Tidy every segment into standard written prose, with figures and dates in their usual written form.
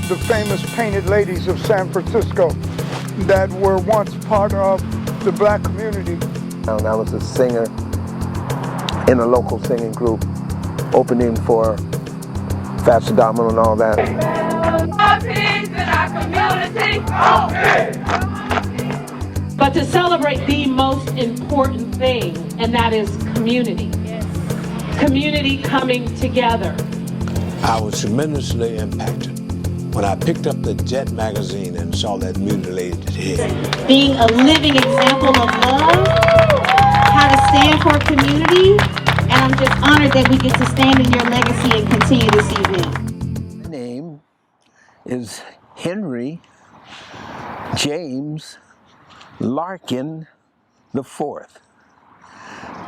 the famous painted ladies of San Francisco that were once part of the black community. And I was a singer in a local singing group, opening for Fats Domino and all that. But to celebrate the most important thing, and that is community. Community coming together. I was tremendously impacted when I picked up the Jet magazine and saw that mutilated head. Being a living example of love, how to stand for community, and I'm just honored that we get to stand in your legacy and continue this evening. My name is Henry James Larkin IV.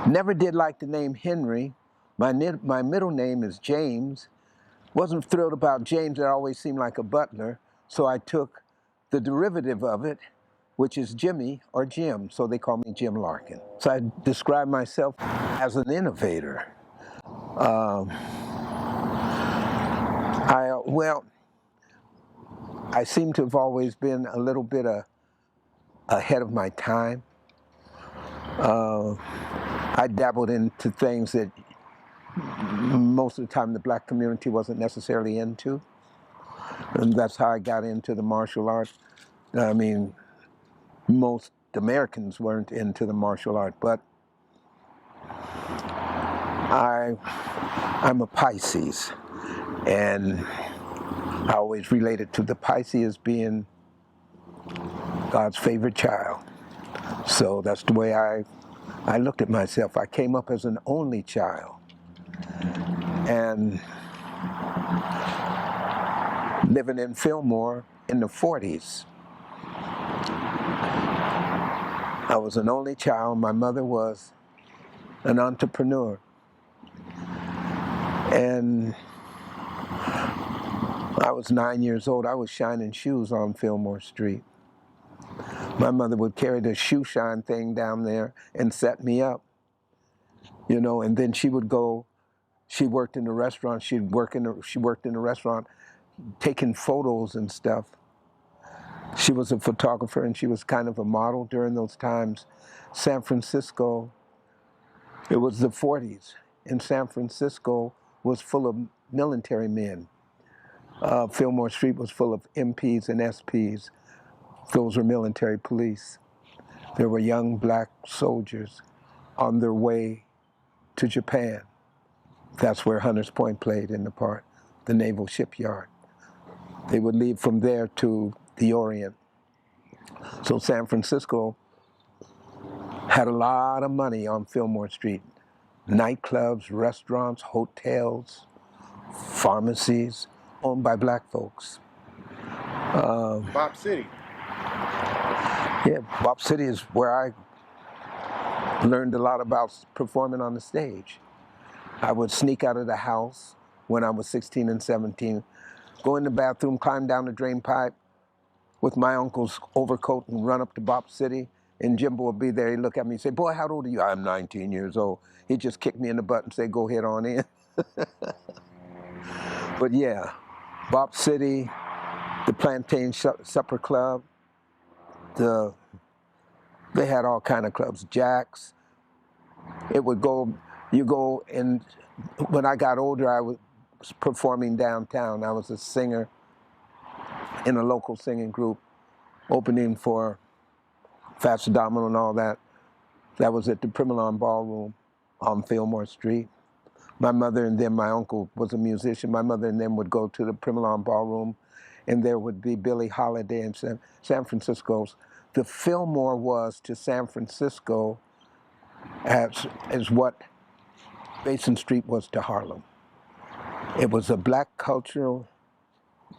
Never did like the name Henry. My middle name is James. Wasn't thrilled about James. It always seemed like a butler. So I took the derivative of it, which is Jimmy or Jim. So they call me Jim Larkin. So I describe myself as an innovator. I seem to have always been a little bit ahead of my time. I dabbled into things that most of the time the black community wasn't necessarily into. And that's how I got into the martial arts. I mean, most Americans weren't into the martial art, but I'm a Pisces, and I always related to the Pisces as being God's favorite child. So that's the way I looked at myself. I came up as an only child, and living in Fillmore in the 40s. I was an only child. My mother was an entrepreneur. And I was 9 years old. I was shining shoes on Fillmore Street. My mother would carry the shoe shine thing down there and set me up, you know, and then she would go, she worked in the restaurant, she worked in the restaurant taking photos and stuff. She was a photographer and she was kind of a model during those times. San Francisco, it was the 40s, and San Francisco was full of military men. Fillmore Street was full of MPs and SPs. Those were military police. There were young black soldiers on their way to Japan. That's where Hunters Point played in the part, the naval shipyard. They would leave from there to the Orient. So San Francisco had a lot of money on Fillmore Street. Nightclubs, restaurants, hotels, pharmacies, owned by black folks. Bop City. Yeah, Bop City is where I learned a lot about performing on the stage. I would sneak out of the house when I was 16 and 17, go in the bathroom, climb down the drain pipe with my uncle's overcoat and run up to Bop City, and Jimbo would be there. He'd look at me and say, "Boy, how old are you?" "I'm 19 years old." He'd just kick me in the butt and say, "Go ahead on in." But yeah, Bop City, the Plantain Supper Club, they had all kind of clubs, Jack's. It would go, you go, and when I got older, I was performing downtown. I was a singer in a local singing group, opening for Fats Domino and all that. That was at the Primalon Ballroom on Fillmore Street. My mother and then my uncle was a musician. My mother and them would go to the Primalon Ballroom, and there would be Billie Holiday and San Francisco's. The Fillmore was to San Francisco as what Basin Street was to Harlem. It was a black cultural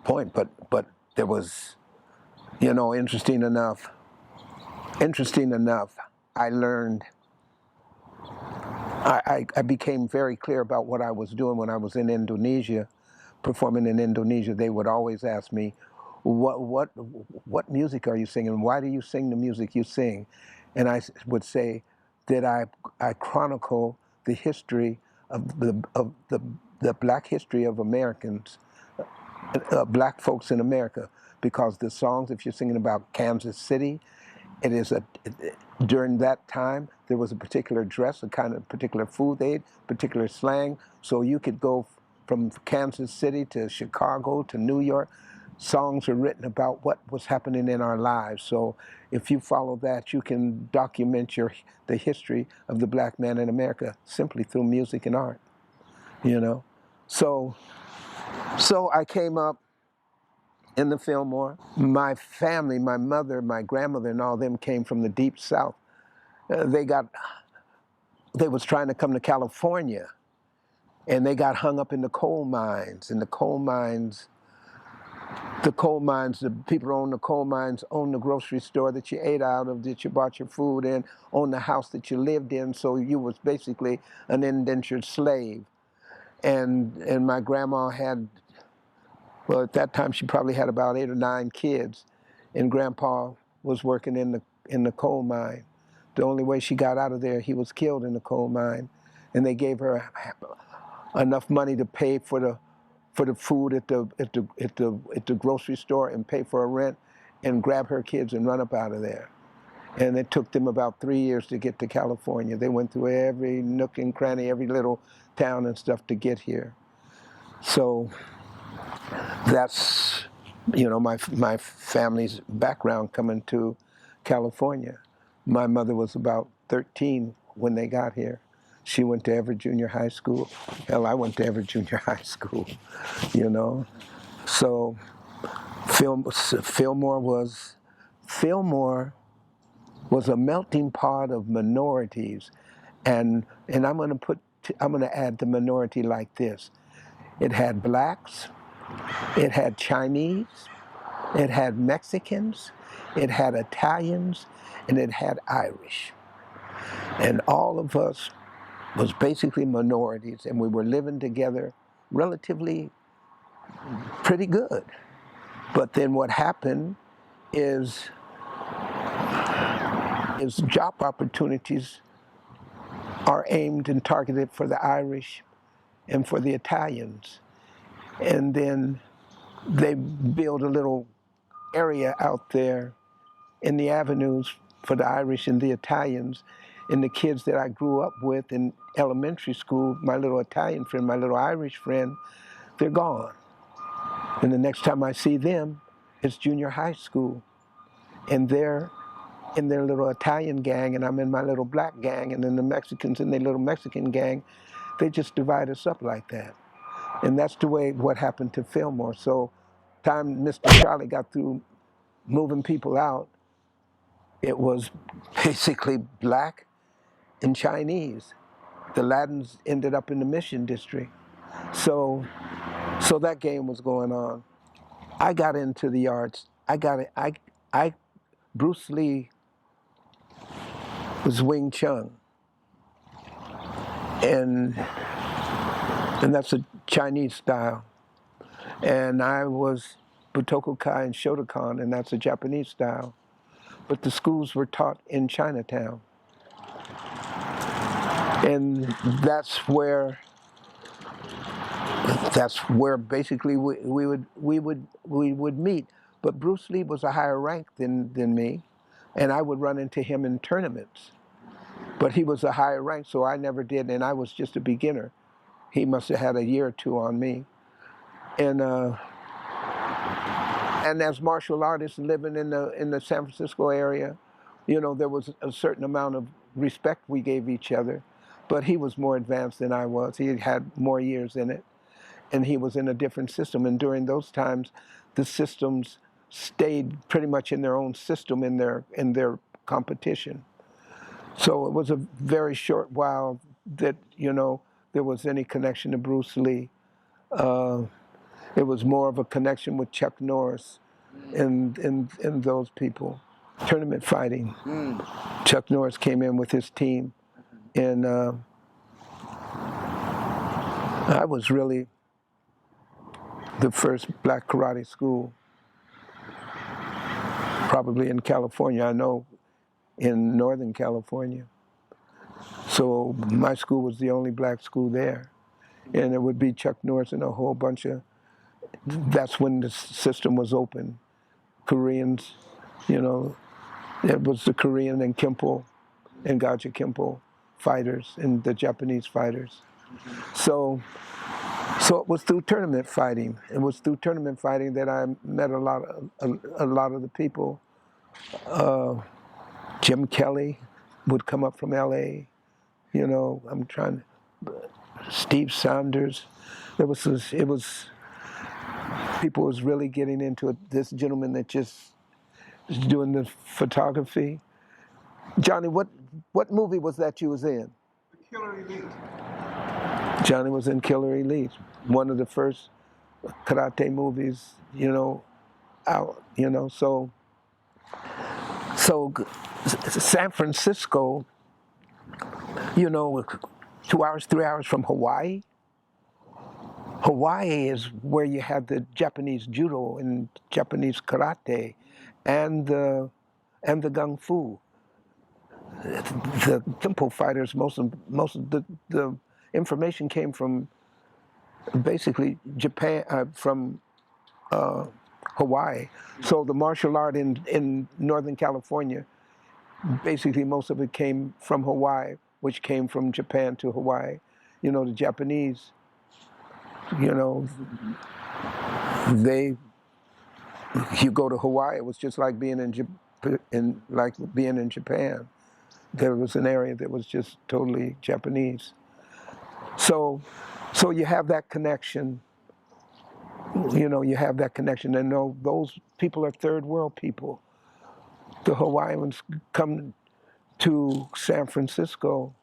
point, but there was, you know, interesting enough, I learned, I became very clear about what I was doing when I was in Indonesia, performing in Indonesia. They would always ask me, what music are you singing? Why do you sing the music you sing? And I would say that I chronicle the history of the black history of Americans black folks in America, because the songs, if you're singing about Kansas City, it is during that time, there was a particular dress, a kind of particular food they ate, particular slang. So you could go from Kansas City to Chicago to New York. Songs were written about what was happening in our lives. So if you follow that, you can document the history of the black man in America simply through music and art, you know. So I came up in the Fillmore. My family, my mother, my grandmother, and all them came from the deep South. They was trying to come to California, and they got hung up in the coal mines. And the people who own the coal mines own the grocery store that you ate out of, that you bought your food in, own the house that you lived in. So you was basically an indentured slave. And my grandma had, well, at that time she probably had about 8 or 9 kids, and Grandpa was working in the coal mine. The only way she got out of there, he was killed in the coal mine, and they gave her enough money to pay for the food at the grocery store and pay for a rent, and grab her kids and run up out of there. And it took them about 3 years to get to California. They went through every nook and cranny, every little town and stuff to get here. So that's, my family's background coming to California. My mother was about 13 when they got here. She went to Everett Junior High School. Hell, I went to Everett Junior High School, So Fillmore was a melting pot of minorities, and I'm going to add the minority like this. It had blacks, it had Chinese, it had Mexicans, it had Italians, and it had Irish. And all of us was basically minorities, and we were living together relatively pretty good. But then what happened is job opportunities are aimed and targeted for the Irish and for the Italians. And then they build a little area out there in the avenues for the Irish and the Italians. And the kids that I grew up with in elementary school, my little Italian friend, my little Irish friend, they're gone. And the next time I see them, it's junior high school. And they're in their little Italian gang, and I'm in my little black gang, and then the Mexicans in their little Mexican gang. They just divide us up like that. And that's the way what happened to Fillmore. So time Mr. Charlie got through moving people out, it was basically black and Chinese. The Latins ended up in the Mission District. So that game was going on. I got into the arts. Bruce Lee was Wing Chun. And that's a Chinese style. And I was Butoku Kai and Shotokan, and that's a Japanese style. But the schools were taught in Chinatown. And that's where basically we would meet. But Bruce Lee was a higher rank than me, and I would run into him in tournaments. But he was a higher rank, so I never did, and I was just a beginner. He must have had a year or two on me. And as martial artists living in the San Francisco area, there was a certain amount of respect we gave each other. But he was more advanced than I was. He had more years in it, and he was in a different system. And during those times, the systems stayed pretty much in their own system in their competition. So it was a very short while that there was any connection to Bruce Lee. It was more of a connection with Chuck Norris and those people. Tournament fighting. Chuck Norris came in with his team, and I was really the first black karate school, probably in California. I know in Northern California. So my school was the only black school there. And it would be Chuck Norris and a whole bunch of that's when the system was open. Koreans, you know, it was the Korean and Kempo and Gaja Kempo fighters and the Japanese fighters. So it was through tournament fighting. It was through tournament fighting that I met a lot of the people. Jim Kelly would come up from L.A. You know, Steve Saunders. It was people was really getting into it. This gentleman that just was doing the photography. Johnny, what movie was that you was in? Killer Elite. Johnny was in Killer Elite, one of the first karate movies, you know, out, you know. So San Francisco, you know, 2 hours, 3 hours from Hawaii. Hawaii is where you had the Japanese judo and Japanese karate and the gung fu. The Kempo fighters, most of the information came from basically Japan, from Hawaii. So the martial art in Northern California, basically most of it came from Hawaii, which came from Japan to Hawaii. You know, the Japanese, you know, you go to Hawaii, it was just like being in Japan. There was an area that was just totally Japanese. So you have that connection. You know, you have that connection, and those people are third world people. The Hawaiians come to San Francisco,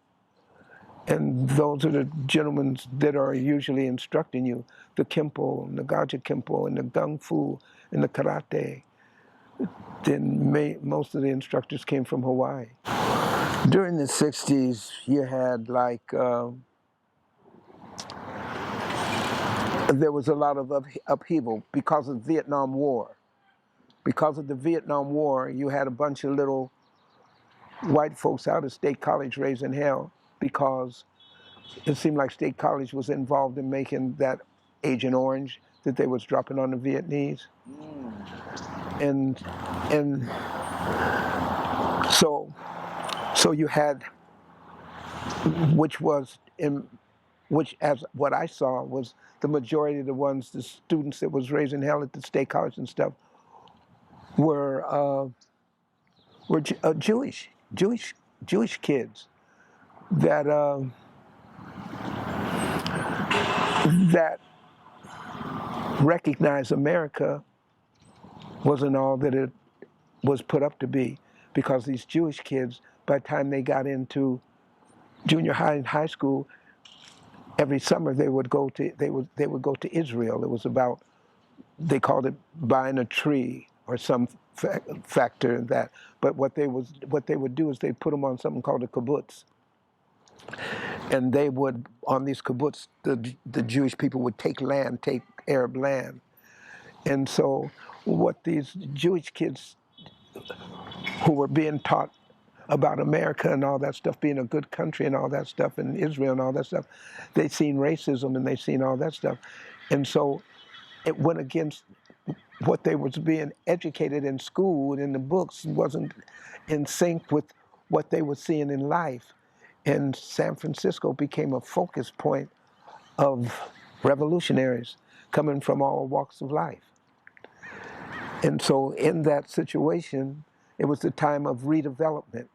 and those are the gentlemen that are usually instructing you, the Kempo, and the Gaja Kempo, and the Gung Fu, and the Karate. Then most of the instructors came from Hawaii. During the 60s, you had there was a lot of upheaval because of the Vietnam War. Because of the Vietnam War, you had a bunch of little white folks out of State College raising hell because it seemed like State College was involved in making that Agent Orange that they was dropping on the Vietnamese. And so you had, which as what I saw was the majority of the students that was raising hell at the State College and stuff were Jewish kids that recognized America wasn't all that it was put up to be, because these Jewish kids, by the time they got into junior high and high school, every summer they would go to Israel. It was about, they called it buying a tree or some factor in that. But what they would do is they'd put them on something called a kibbutz. And they would, on these kibbutz, the Jewish people would take Arab land. And so what these Jewish kids who were being taught about America and all that stuff, being a good country and all that stuff, and Israel and all that stuff, they'd seen racism and they'd seen all that stuff. And so it went against what they was being educated in school and in the books, wasn't in sync with what they were seeing in life. And San Francisco became a focus point of revolutionaries coming from all walks of life. And so in that situation, it was the time of redevelopment.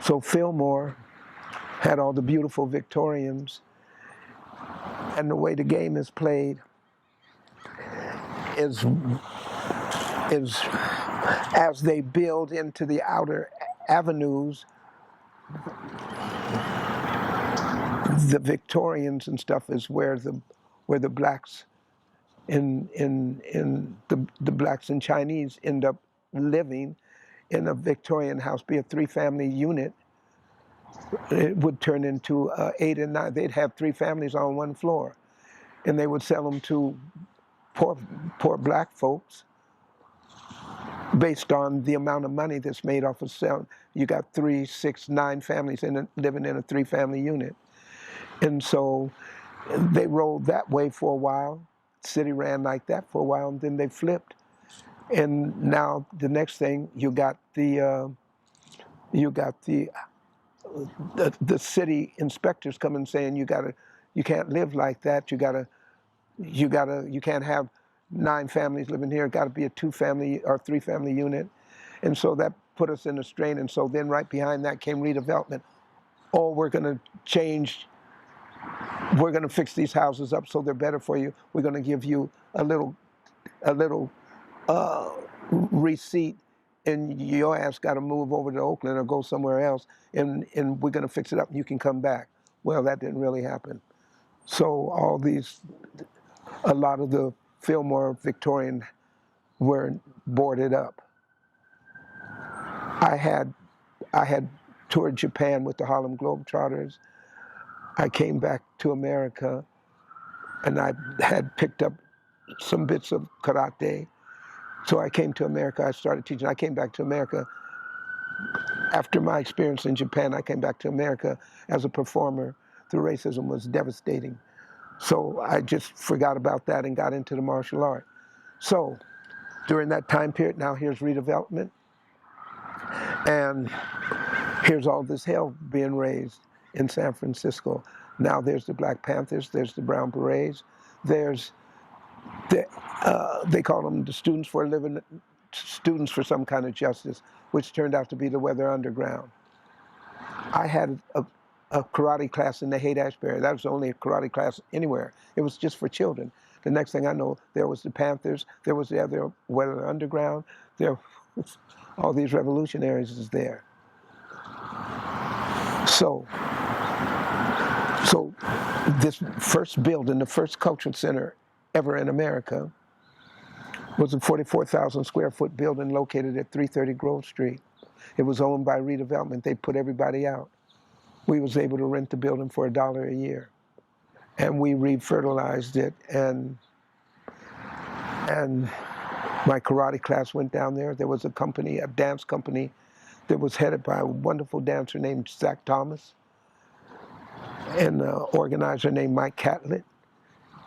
So Fillmore had all the beautiful Victorians, and the way the game is played is as they build into the outer avenues, the Victorians and stuff is where the blacks in the blacks and Chinese end up living in a Victorian house, be a 3-family unit. It would turn into 8 and 9. They'd have 3 families on one floor, and they would sell them to poor black folks based on the amount of money that's made off of selling. You got 3, 6, 9 families living in a 3-family unit. And so they rolled that way for a while city ran like that for a while, and then they flipped. And now the next thing, you got the city inspectors coming saying you can't live like that. You can't have 9 families living here. It got to be a 2-family or 3-family unit. And so that put us in a strain. And so then right behind that came redevelopment. Oh, we're going to fix these houses up so they're better for you. We're going to give you a little receipt, and your ass got to move over to Oakland or go somewhere else, and we're going to fix it up and you can come back. Well, that didn't really happen. So a lot of the Fillmore Victorian were boarded up. I had toured Japan with the Harlem Globetrotters. I came back to America, and I had picked up some bits of karate. So I came to America, I started teaching. I came back to America. After my experience in Japan, I came back to America as a performer. The racism was devastating. So I just forgot about that and got into the martial art. So during that time period, now here's redevelopment. And here's all this hell being raised in San Francisco. Now there's the Black Panthers, there's the Brown Berets, there's they call them the Students for Some Kind of Justice, which turned out to be the Weather Underground. I had a karate class in the Haight-Ashbury. That was the only karate class anywhere. It was just for children. The next thing I know, there was the Panthers, there was the other Weather Underground, there was all these revolutionaries is there. So this first building, the first cultural center ever in America, was a 44,000 square foot building located at 330 Grove Street. It was owned by redevelopment. They put everybody out. We was able to rent the building for $1 a year. And we refertilized it, and my karate class went down there. There was a company, a dance company, that was headed by a wonderful dancer named Zach Thomas, and an organizer named Mike Catlett,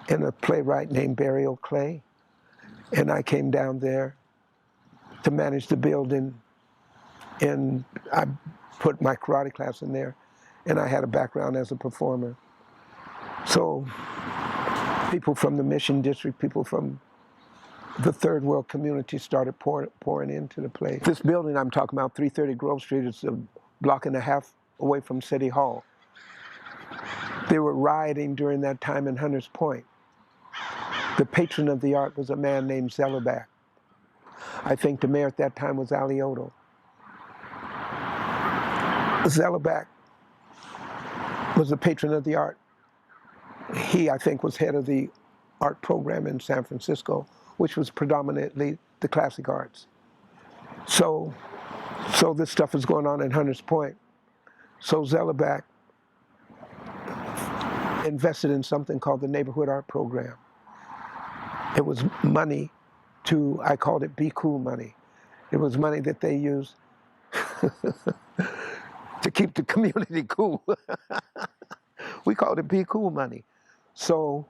and a playwright named Barry O'Clay. And I came down there to manage the building, and I put my karate class in there, and I had a background as a performer. So people from the Mission District, people from the third world community started pouring into the place. This building I'm talking about, 330 Grove Street, is a block and a half away from City Hall. They were rioting during that time in Hunters Point. The patron of the art was a man named Zellerback. I think the mayor at that time was Alioto. Zellerback was the patron of the art. He, I think, was head of the art program in San Francisco, which was predominantly the classic arts. So this stuff is going on in Hunters Point. So Zellerback invested in something called the Neighborhood Art Program. It was money I called it Be Cool money. It was money that they used to keep the community cool. We called it Be Cool money. So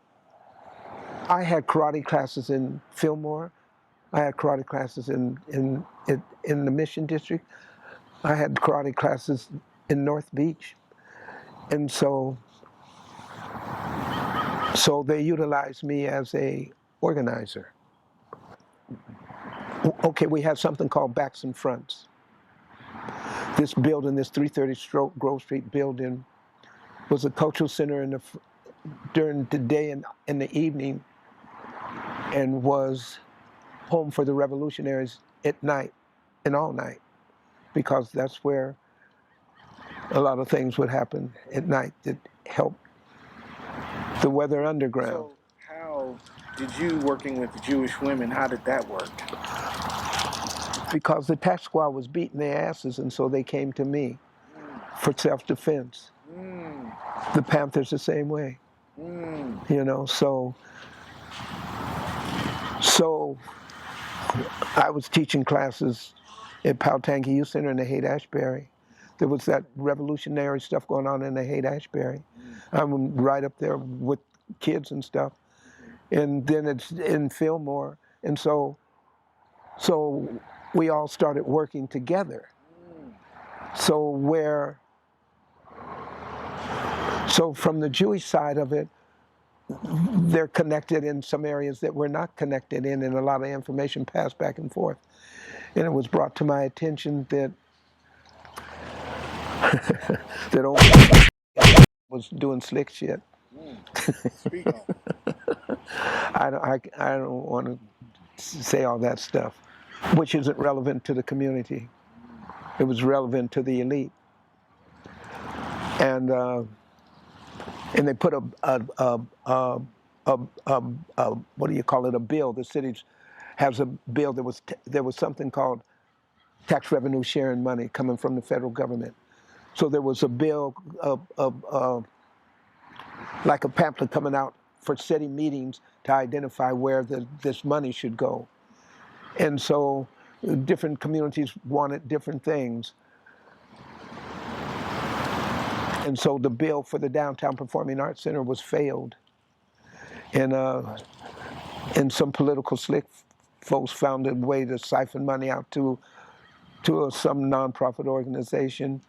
I had karate classes in Fillmore. I had karate classes in the Mission District. I had karate classes in North Beach. And so they utilized me as a organizer. Okay, we had something called Backs and Fronts. This building, this 330 Grove Street building, was a cultural center during the day and in the evening, and was home for the revolutionaries at night and all night, because that's where a lot of things would happen at night that helped the Weather Underground. So how did you, working with the Jewish women, how did that work? Because the tax squad was beating their asses, and so they came to me for self-defense. The Panthers the same way. You know, so I was teaching classes at Powhatan Youth Center in the Haight-Ashbury. There was that revolutionary stuff going on in the Haight-Ashbury. I'm right up there with kids and stuff. and then it's in Fillmore, and so we all started working together. So from the Jewish side of it, they're connected in some areas that we're not connected in, and a lot of information passed back and forth. And it was brought to my attention that that old was doing slick shit. Speak on. I don't want to say all that stuff, which isn't relevant to the community. It was relevant to the elite, and they put a what do you call it? A bill. The city has a bill. There was something called tax revenue sharing money coming from the federal government. So there was a bill like a pamphlet coming out for city meetings to identify where this money should go. And so different communities wanted different things. And so the bill for the Downtown Performing Arts Center was failed. And some political slick folks found a way to siphon money out to some nonprofit organization,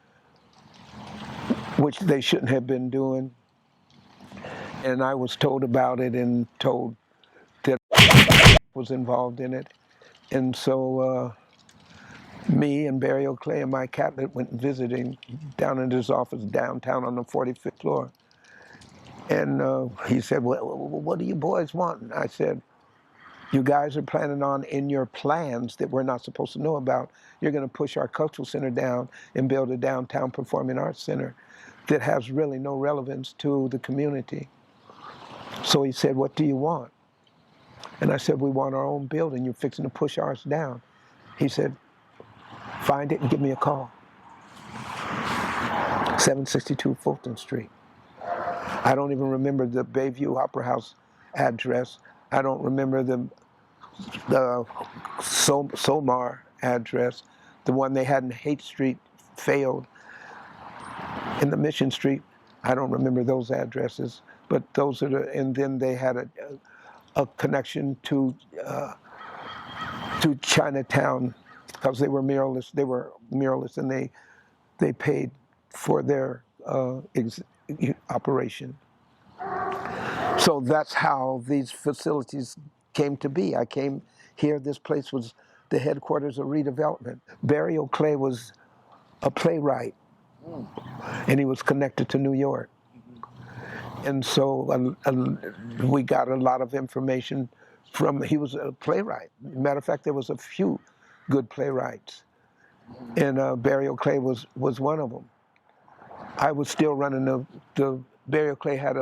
which they shouldn't have been doing. And I was told about it and told that I was involved in it. And so me and Barry Clay and Mike Catlett went visiting down in his office downtown on the 45th floor. And he said, well, what do you boys want? And I said, you guys are planning on, in your plans that we're not supposed to know about, you're going to push our cultural center down and build a downtown performing arts center that has really no relevance to the community. So he said, what do you want? And I said, we want our own building. You're fixing to push ours down. He said, find it and give me a call. 762 Fulton Street. I don't even remember the Bayview Opera House address. I don't remember the Somar address. The one they had in Haight Street failed. In the Mission Street, I don't remember those addresses, but those are and then they had a connection to Chinatown because they were muralists. They were muralists, and they paid for their operation. So that's how these facilities came to be. I came here. This place was the headquarters of redevelopment. Barry O'Clay was a playwright, and he was connected to New York. And so we got a lot of information from, he was a playwright. Matter of fact, there was a few good playwrights. And Barry O'Clay was one of them. I was still running Barry O'Clay had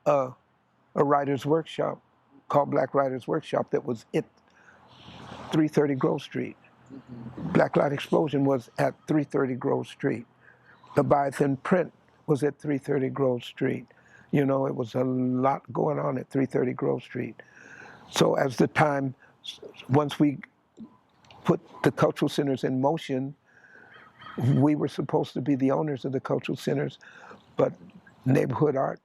a writer's workshop called Black Writers Workshop that was at 330 Grove Street. Black Light Explosion was at 330 Grove Street. Leviathan Print was at 330 Grove Street. You know, it was a lot going on at 330 Grove Street. So as the time, once we put the cultural centers in motion, we were supposed to be the owners of the cultural centers, but neighborhood art,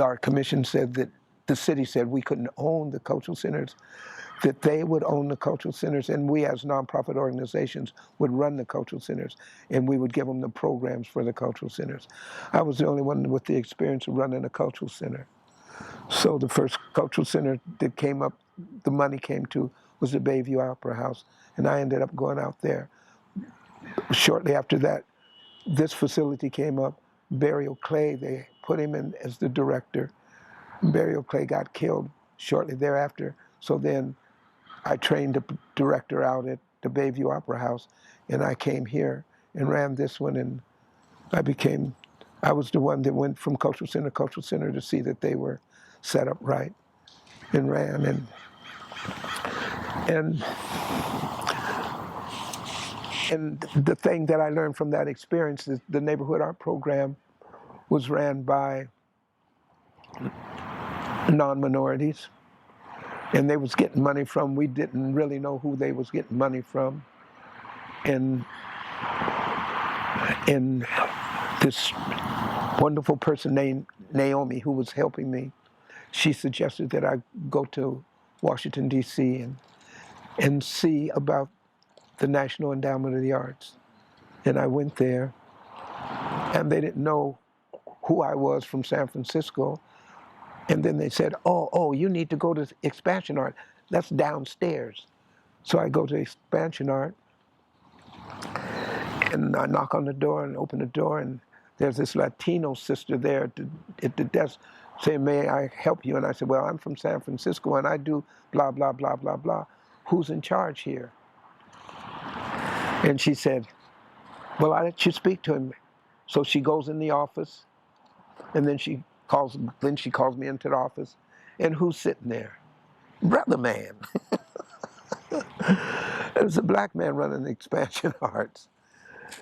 our commission said that the city said we couldn't own the cultural centers, that they would own the cultural centers, and we as nonprofit organizations would run the cultural centers, and we would give them the programs for the cultural centers. I was the only one with the experience of running a cultural center. So the first cultural center that came up, the money came to, was the Bayview Opera House, and I ended up going out there. Shortly after that, this facility came up. Barry O'Clay, they put him in as the director. Barry O'Clay got killed shortly thereafter, so then I trained a director out at the Bayview Opera House, and I came here and ran this one, and I was the one that went from cultural center to cultural center to see that they were set up right, and ran, and the thing that I learned from that experience is the neighborhood art program was ran by non-minorities, and they was getting money from, we didn't really know who they was getting money from, and this wonderful person named Naomi, who was helping me, she suggested that I go to Washington, D.C. and see about the National Endowment of the Arts. And I went there, and they didn't know who I was from San Francisco. And then they said, oh, you need to go to Expansion Art. That's downstairs. So I go to Expansion Art, and I knock on the door and open the door, and there's this Latino sister there at the desk saying, may I help you? And I said, well, I'm from San Francisco, and I do blah, blah, blah, blah, blah. Who's in charge here? And she said, well, I'll let you speak to him. So she goes in the office, and then she calls me into the office, and who's sitting there? Brother man. There's a black man running Expansion Arts.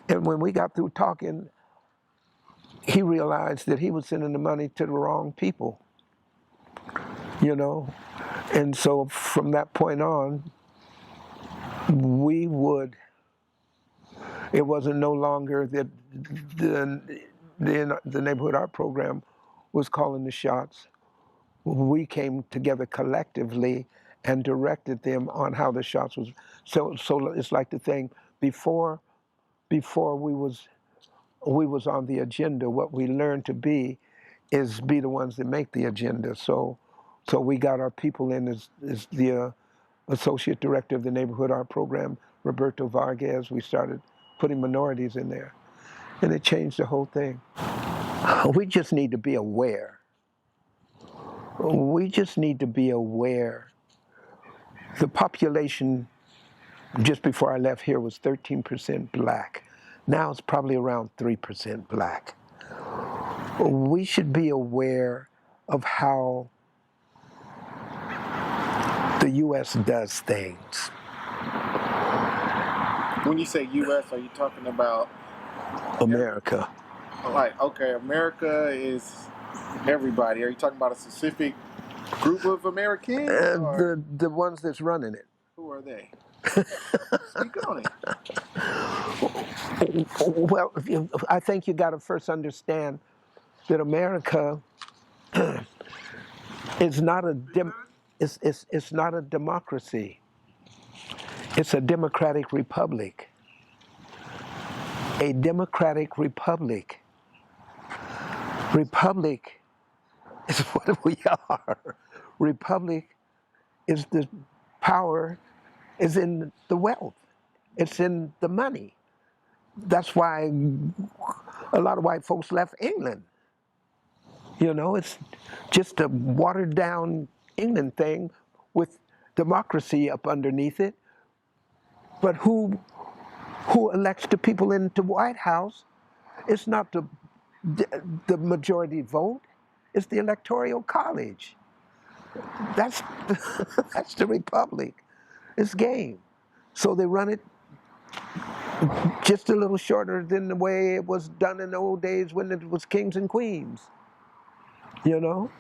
And when we got through talking, he realized that he was sending the money to the wrong people, you know? And so from that point on, it wasn't no longer that the neighborhood art program was calling the shots. We came together collectively and directed them on how the shots was. So it's like the thing before we was on the agenda. What we learned to be is be the ones that make the agenda. So we got our people in as the associate director of the neighborhood art program, Roberto Vargas. We started putting minorities in there, and it changed the whole thing. We just need to be aware. We just need to be aware. The population just before I left here was 13% black. Now it's probably around 3% black. We should be aware of how the U.S. does things. When you say U.S., are you talking about America. Like, okay, America is everybody. Are you talking about a specific group of Americans? The ones that's running it. Who are they? Speak on it. Well, I think you got to first understand that America is not it's not a democracy. It's a democratic republic. A democratic republic. Republic is what we are. Republic is the power is in the wealth. It's in the money. That's why a lot of white folks left England. You know, it's just a watered down England thing with democracy up underneath it. But who elects the people into White House? It's not the majority vote. It's the Electoral College. That's the republic. It's game. So they run it just a little shorter than the way it was done in the old days when it was kings and queens. You know?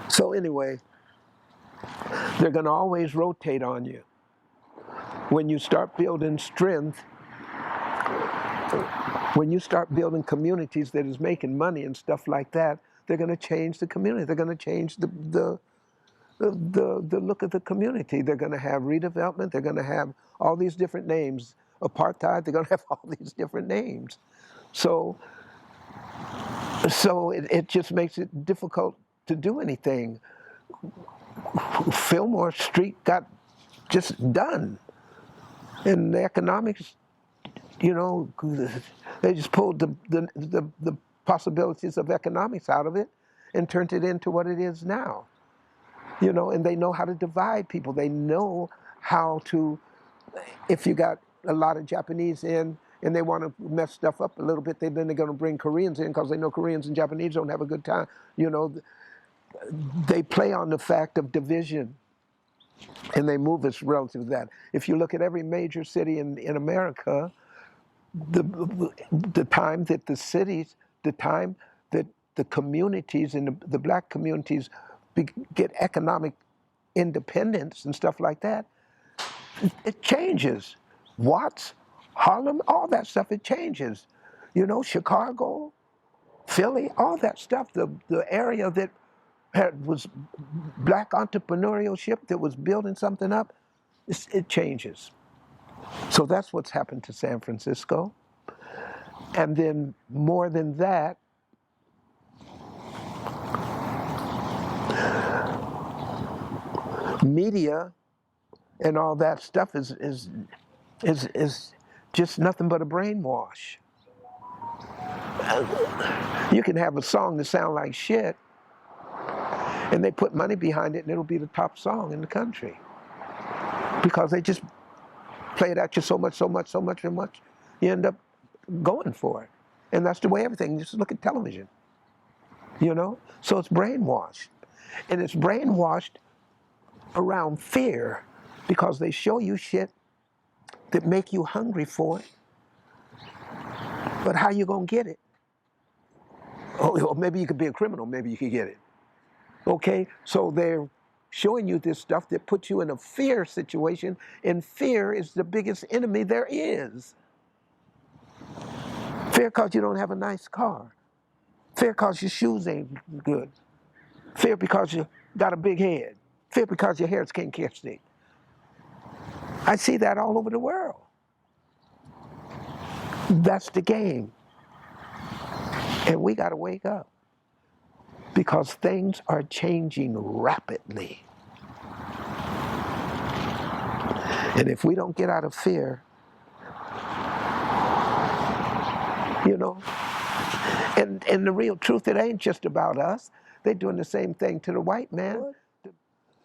So anyway, they're going to always rotate on you. When you start building strength, when you start building communities that is making money and stuff like that, they're going to change the community. They're going to change the look of the community. They're going to have redevelopment. They're going to have all these different names. Apartheid, they're going to have all these different names. So it just makes it difficult to do anything. Fillmore Street got just done. And the economics, you know, they just pulled the possibilities of economics out of it and turned it into what it is now. You know, and they know how to divide people. They know how to, if you got a lot of Japanese in and they want to mess stuff up a little bit, then they're going to bring Koreans in because they know Koreans and Japanese don't have a good time. You know, they play on the fact of division. And they move us relative to that. If you look at every major city in America, the time that the communities and the black communities get economic independence and stuff like that, it changes. Watts, Harlem, all that stuff, it changes. You know, Chicago, Philly, all that stuff, the area that was black entrepreneurship that was building something up, it changes. So that's what's happened to San Francisco. And then more than that, media and all that stuff is just nothing but a brainwash. You can have a song that sound like shit, and they put money behind it, and it'll be the top song in the country because they just play it at you so much, you end up going for it. And that's the way everything. Just look at television, you know. So it's brainwashed, and it's brainwashed around fear because they show you shit that make you hungry for it. But how you gonna get it? Oh, maybe you could be a criminal. Maybe you could get it. Okay, so they're showing you this stuff that puts you in a fear situation, and fear is the biggest enemy there is. Fear because you don't have a nice car. Fear because your shoes ain't good. Fear because you got a big head. Fear because your hair can't catch it. I see that all over the world. That's the game. And we got to wake up because things are changing rapidly. And if we don't get out of fear, you know, and the real truth, it ain't just about us. They're doing the same thing to the white man.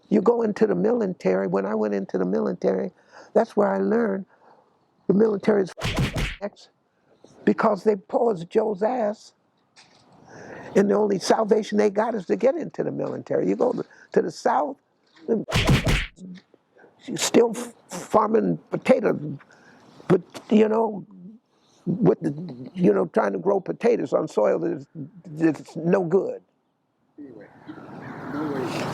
You go into the military. When I went into the military, that's where I learned the military is because they paused Joe's ass, and the only salvation they got is to get into the military. You go to the South, still farming potatoes, but you know, with the, you know, trying to grow potatoes on soil that's no good.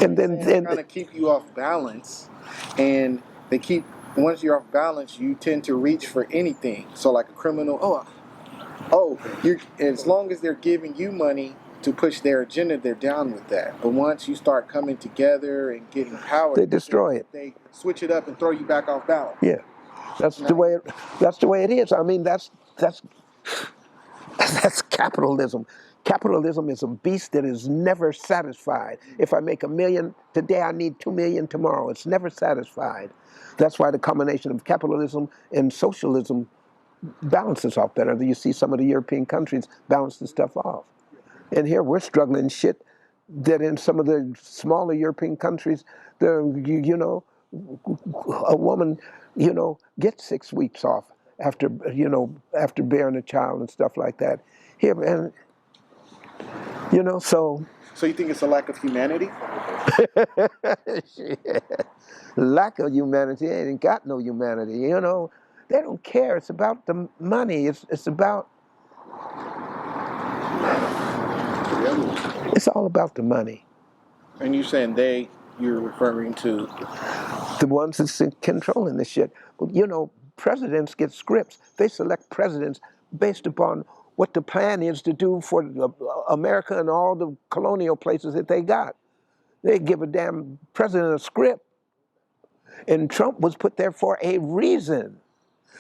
And then kind of keep you off balance, and they keep once you're off balance, you tend to reach for anything. So like a criminal, you as long as they're giving you money to push their agenda, they're down with that. But once you start coming together and getting power, they destroy it. They switch it up and throw you back off balance. Yeah, that's the way. That's the way it is. I mean, that's capitalism. Capitalism is a beast that is never satisfied. If I make $1 million today, I need 2 million tomorrow. It's never satisfied. That's why the combination of capitalism and socialism balances off better. You see some of the European countries balance this stuff off. And here we're struggling shit that in some of the smaller European countries, you know, a woman, you know, gets 6 weeks off after, you know, after bearing a child and stuff like that. Here, and, you know, so. So you think it's a lack of humanity? Lack of humanity. They ain't got no humanity, you know. They don't care. It's about the money. It's about. It's all about the money. And you're saying you're referring to the ones that's controlling this shit. But you know, presidents get scripts. They select presidents based upon what the plan is to do for America and all the colonial places that they got. They give a damn president a script. And Trump was put there for a reason,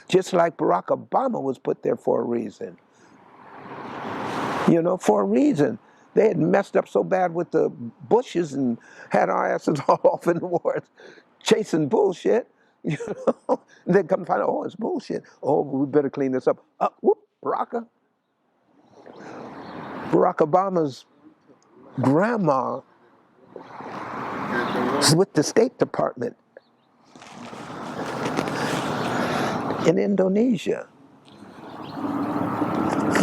just like Barack Obama was put there for a reason. You know, for a reason. They had messed up so bad with the Bushes and had our asses all off in the wars, chasing bullshit. You know, and then come find out, oh, it's bullshit. Oh, we better clean this up. Whoop, Barack Obama's grandma is with the State Department in Indonesia.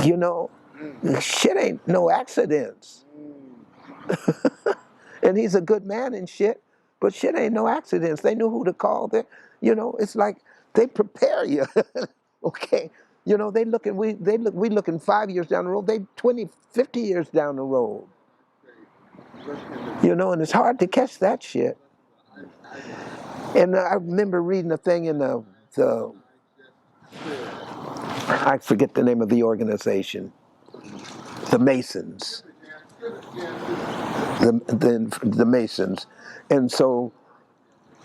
You know, shit ain't no accidents. And he's a good man and shit, but shit ain't no accidents. They knew who to call. You know, it's like they prepare you. Okay, you know, we looking 5 years down the road. They 20, 50 years down the road. You know, and it's hard to catch that shit. And I remember reading a thing in the I forget the name of the organization. the Masons, the Masons, and so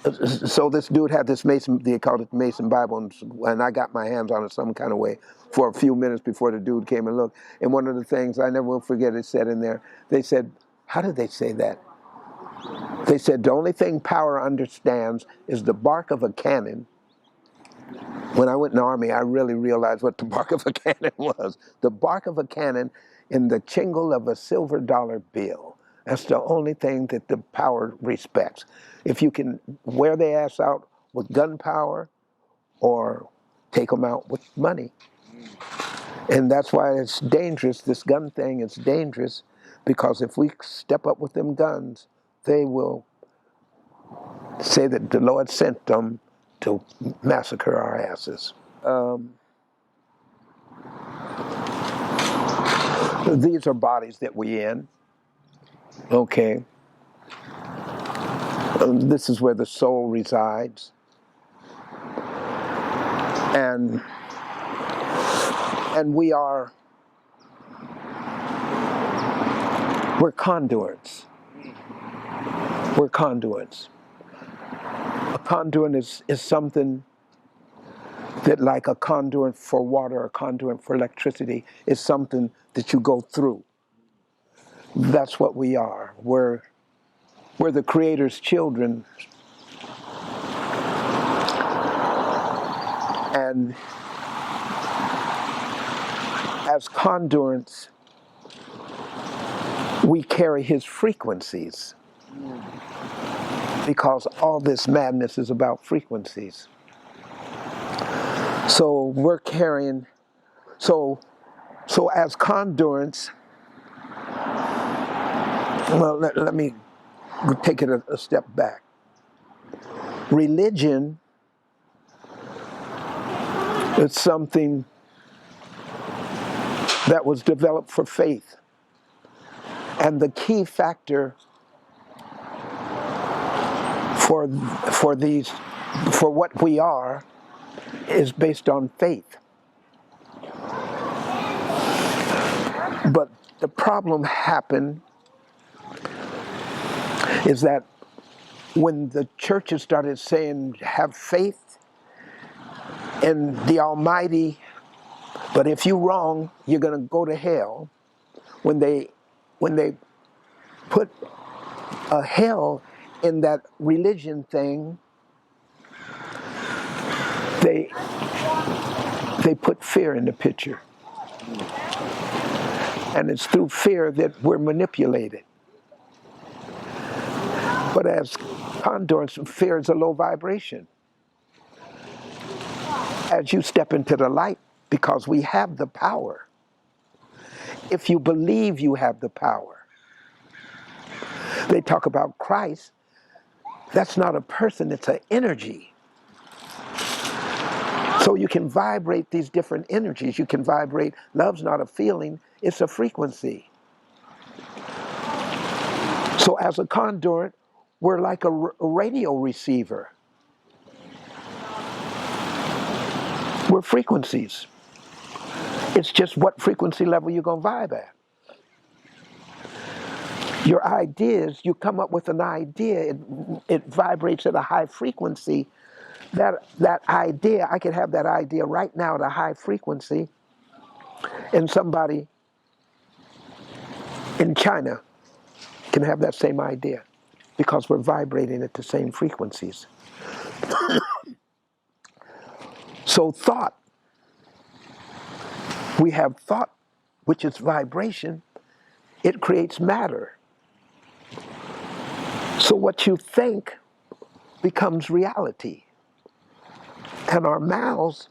this dude had this Mason. They called it the Mason Bible, and I got my hands on it some kind of way for a few minutes before the dude came and looked. And one of the things I never will forget, it said in there, they said, how did they say that? They said the only thing power understands is the bark of a cannon. When I went in the Army, I really realized what the bark of a cannon was. The bark of a cannon in the chingle of a silver dollar bill. That's the only thing that the power respects. If you can wear their ass out with gunpowder or take them out with money. And that's why it's dangerous. This gun thing is dangerous, because if we step up with them guns, they will say that the Lord sent them to massacre our asses. These are bodies that we in. Okay. This is where the soul resides. And we're conduits. We're conduits. A conduit is something that, like a conduit for water, a conduit for electricity, is something that you go through. That's what we are. We're the Creator's children. And as conduits, we carry His frequencies, because all this madness is about frequencies. So we're carrying, so as conduits, well, let me take it a step back. Religion is something that was developed for faith. And the key factor for what we are is based on faith. But the problem happened is that when the churches started saying, have faith in the Almighty, but if you're wrong, you're going to go to hell. When they put a hell in that religion thing, they put fear in the picture. And it's through fear that we're manipulated. But as conduits, fear is a low vibration. As you step into the light, because we have the power. If you believe you have the power. They talk about Christ. That's not a person, it's an energy. So you can vibrate these different energies. You can vibrate, love's not a feeling, it's a frequency. So as a conduit, we're like a radio receiver. We're frequencies. It's just what frequency level you're going to vibe at. Your ideas, you come up with an idea, it vibrates at a high frequency. That idea, I could have that idea right now at a high frequency, and somebody in China can have that same idea, because we're vibrating at the same frequencies. So thought, we have thought, which is vibration. It creates matter. So what you think becomes reality. And our mouths,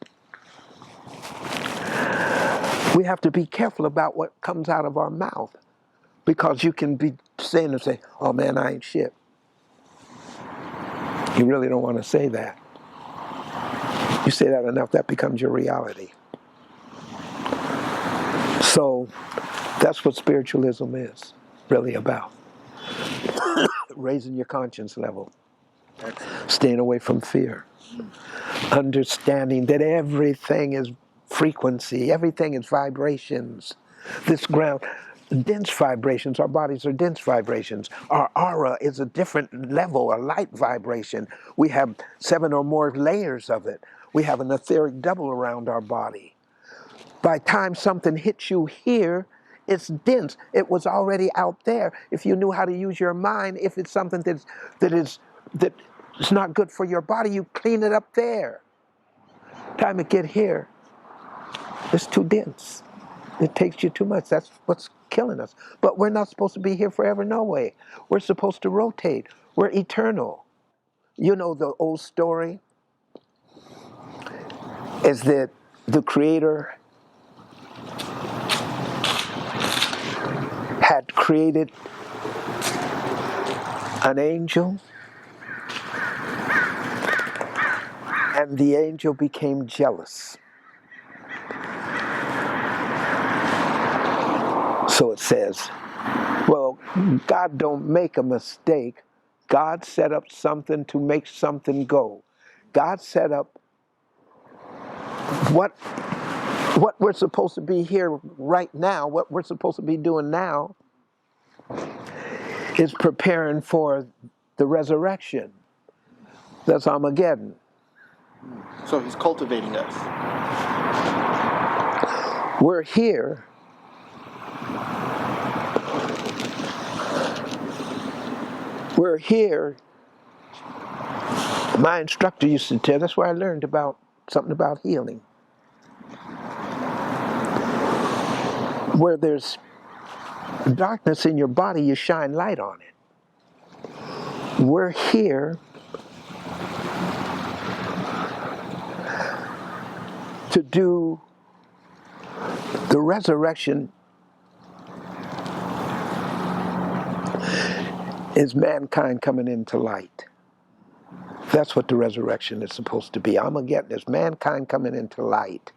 we have to be careful about what comes out of our mouth, because you can be saying and say, oh man, I ain't shit. You really don't want to say that. You say that enough, that becomes your reality. So that's what spiritualism is really about. Raising your conscience level. Staying away from fear. Understanding that everything is frequency, everything is vibrations. This ground, dense vibrations, our bodies are dense vibrations. Our aura is a different level, a light vibration. We have 7 or more layers of it. We have an etheric double around our body. By the time something hits you here, it's dense. It was already out there. If you knew how to use your mind, if it's something that is not good for your body, you clean it up there. Time to get here, it's too dense. It takes you too much. That's what's killing us. But we're not supposed to be here forever, no way. We're supposed to rotate. We're eternal. You know the old story is that the Creator had created an angel, and the angel became jealous. So it says, well, God don't make a mistake. God set up something to make something go. God set up what we're supposed to be here right now, what we're supposed to be doing now is preparing for the resurrection. That's Armageddon. So he's cultivating us. We're here My instructor used to tell, that's where I learned about something about healing. Where there's darkness in your body, you shine light on it. We're here to do the resurrection is mankind coming into light. That's what the resurrection is supposed to be. Armageddon is mankind coming into light.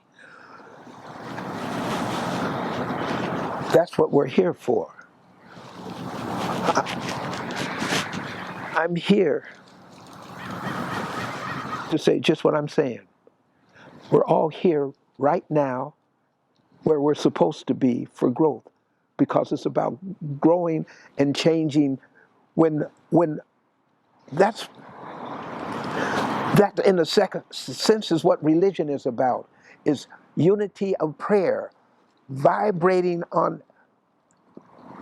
That's what we're here for. I'm here to say just what I'm saying. We're all here right now where we're supposed to be for growth, because it's about growing and changing. When that in a second sense is what religion is about, is unity of prayer, vibrating on,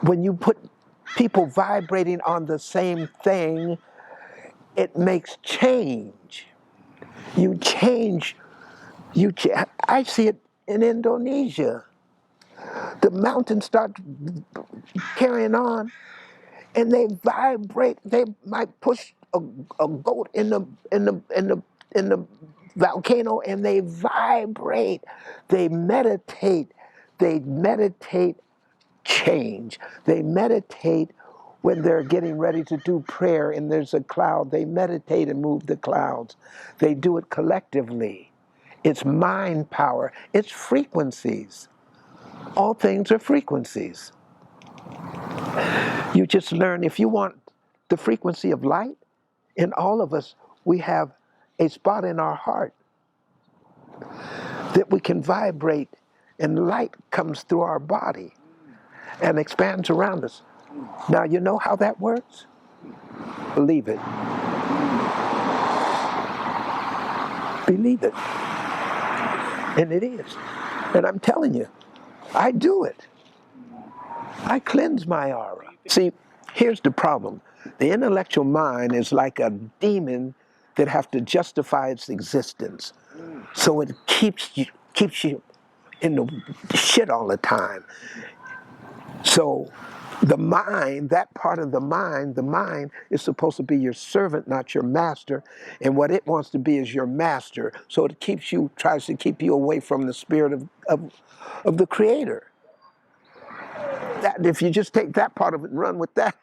when you put people vibrating on the same thing, it makes change. You change. I see it in Indonesia. The mountains start carrying on, and they vibrate. They might push a goat in the volcano, and they vibrate. They meditate. They meditate change. They meditate when they're getting ready to do prayer, and there's a cloud. They meditate and move the clouds. They do it collectively. It's mind power. It's frequencies. All things are frequencies. You just learn, if you want the frequency of light, in all of us, we have a spot in our heart that we can vibrate, and light comes through our body and expands around us. Now, you know how that works? Believe it. Believe it. And it is. And I'm telling you, I do it. I cleanse my aura. See, here's the problem. The intellectual mind is like a demon that has to justify its existence. So it keeps you in the shit all the time. So the mind, that part of the mind is supposed to be your servant, not your master. And what it wants to be is your master. So it tries to keep you away from the spirit of the Creator. That, if you just take that part of it and run with that,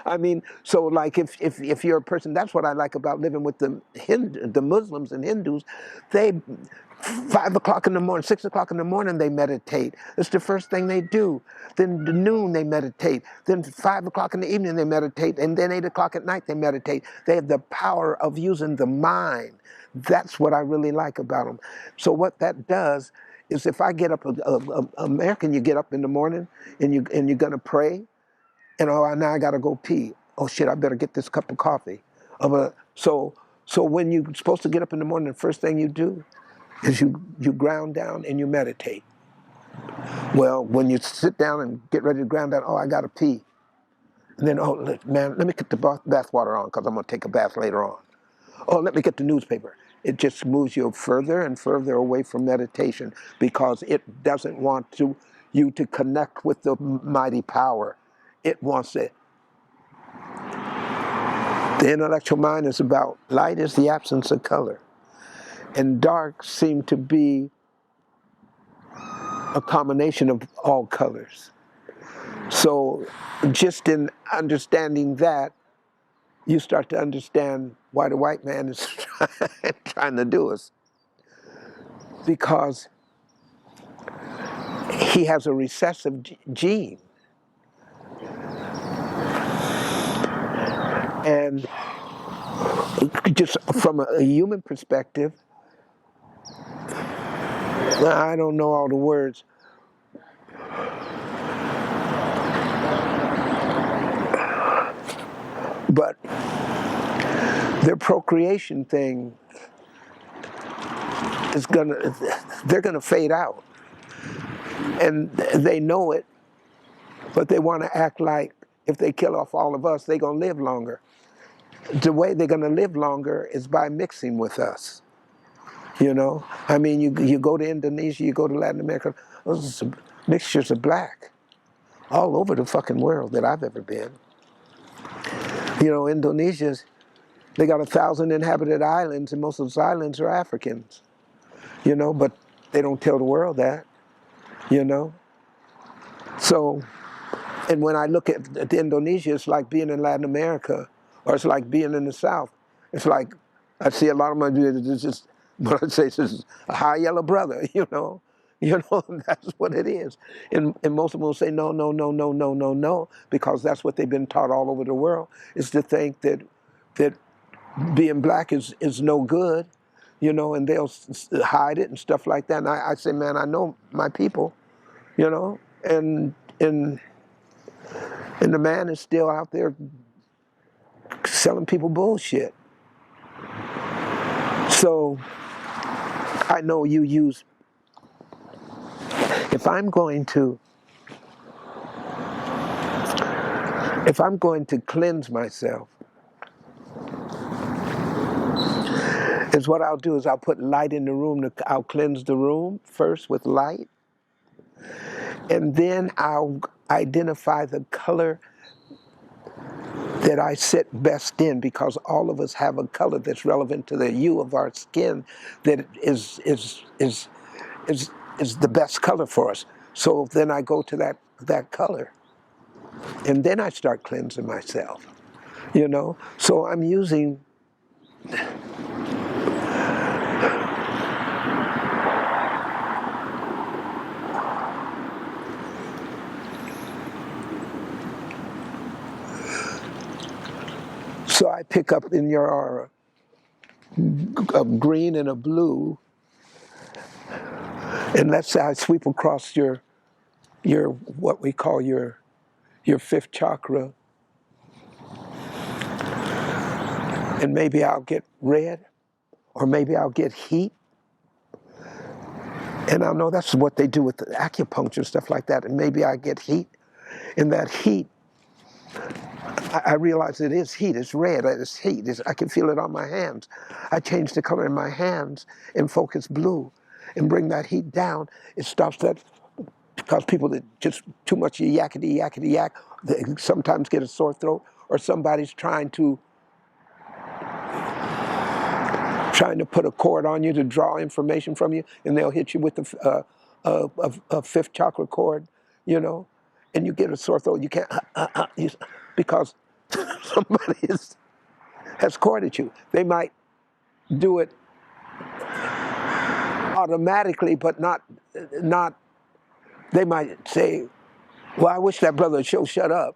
I mean, so like if you're a person, that's what I like about living with the Muslims and Hindus. They 5 o'clock in the morning, 6 o'clock in the morning, they meditate. It's the first thing they do. Then the noon they meditate. Then 5 o'clock in the evening they meditate. And then 8 o'clock at night they meditate. They have the power of using the mind. That's what I really like about them. So what that does is if I get up, American, you get up in the morning and you're gonna pray, and oh, now I gotta go pee. Oh shit, I better get this cup of coffee. So when you're supposed to get up in the morning, the first thing you do is you ground down and you meditate. Well, when you sit down and get ready to ground down, oh, I gotta pee. And then, oh, man, let me get the bath water on because I'm going to take a bath later on. Oh, let me get the newspaper. It just moves you further and further away from meditation because it doesn't want you to connect with the mighty power. It wants it. The intellectual mind is about light is the absence of color, and dark seem to be a combination of all colors. So just in understanding that, you start to understand why the white man is trying to do us. Because he has a recessive gene. And just from a human perspective, I don't know all the words, but their procreation thing they're gonna fade out. And they know it, but they want to act like if they kill off all of us, they're gonna live longer. The way they're gonna live longer is by mixing with us. You know, I mean, you go to Indonesia, you go to Latin America, those are mixtures of black all over the fucking world that I've ever been. You know, Indonesia's, they got 1,000 inhabited islands, and most of those islands are Africans. You know, but they don't tell the world that. You know, so, and when I look at Indonesia, it's like being in Latin America, or it's like being in the South. It's like I see a lot of my, it's just what I say is a high yellow brother, you know. That's what it is. And most of them will say no, no, no, no, no, no, no, because that's what they've been taught all over the world, is to think that being black is no good, you know, and they'll hide it and stuff like that. And I say, man, I know my people, you know, and the man is still out there selling people bullshit. So I know you use, if I'm going to cleanse myself, is what I'll do is I'll put light in the room. I'll cleanse the room first with light, and then I'll identify the color that I sit best in, because all of us have a color that's relevant to the hue of our skin that is the best color for us. So then I go to that color, and then I start cleansing myself, you know. So I'm using so I pick up in your aura a green and a blue, and let's say I sweep across your what we call your fifth chakra, and maybe I'll get red, or maybe I'll get heat. And I know that's what they do with the acupuncture, stuff like that, and maybe I get heat, and that heat, I realize it is heat, it's red, it's heat, I can feel it on my hands. I change the color in my hands and focus blue and bring that heat down. It stops that, because people that just too much yakety yak, they sometimes get a sore throat, or somebody's trying to put a cord on you to draw information from you, and they'll hit you with a fifth chakra cord, you know, and you get a sore throat. You can't, because somebody has corded you. They might do it automatically, but not. They might say, "Well, I wish that brother would shut up,"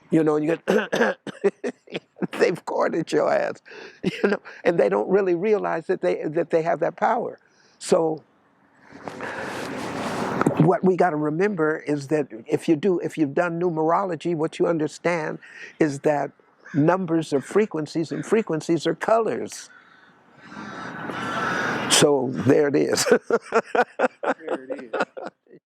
you know, and you get. They've corded your ass, you know, and they don't really realize that they have that power. So what we got to remember is that if you've done numerology, what you understand is that numbers are frequencies and frequencies are colors. So there it is. There it is.